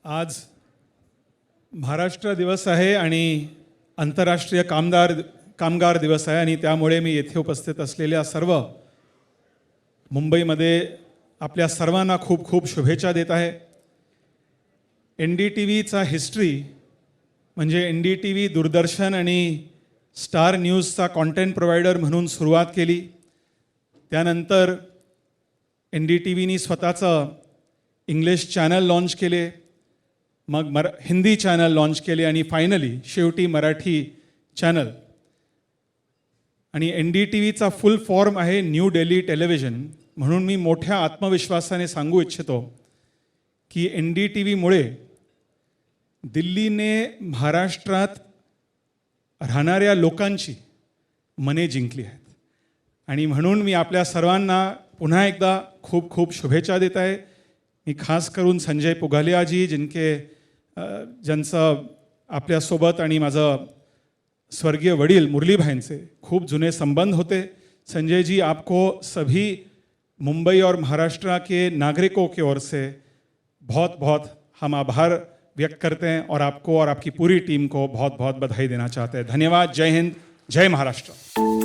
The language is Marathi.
आज महाराष्ट्र दिवस आहे आणि आंतरराष्ट्रीय कामगार दिवस आहे आणि त्यामुळे मी येथे उपस्थित असलेल्या सर्व मुंबईमध्ये आपल्या सर्वांना खूप खूप शुभेच्छा देत आहे. NDTVचा हिस्ट्री म्हणजे NDTV दूरदर्शन आणि स्टार न्यूजचा कंटेंट प्रोव्हायडर म्हणून सुरुवात केली. त्यानंतर NDTVनी स्वतःचं इंग्लिश चॅनल लॉन्च केले, मग हिंदी चॅनल लॉन्च केले आणि फायनली शेवटी मराठी चॅनल. आणि NDTVचा फुल फॉर्म आहे न्यू दिल्ली टेलिव्हिजन. म्हणून मी मोठ्या आत्मविश्वासाने सांगू इच्छितो की NDTVमुळे दिल्लीने महाराष्ट्रात राहणाऱ्या लोकांची मने जिंकली आहेत. आणि म्हणून मी आपल्या सर्वांना पुन्हा एकदा खूप खूप शुभेच्छा देत आहे. मी खास करून संजय पुगालियाजी ज्यांचं आपल्यासोबत आणि माझं स्वर्गीय वडील मुरलीभाईंचे खूप जुने संबंध होते. संजय जी, आपको सभी मुंबई और महाराष्ट्र के नागरिकों की ओर से बहुत बहुत हम आभार व्यक्त करते हैं और आपको और आपकी पूरी टीम को बहुत बहुत बधाई देना चाहते हैं. धन्यवाद. जय हिंद, जय महाराष्ट्र.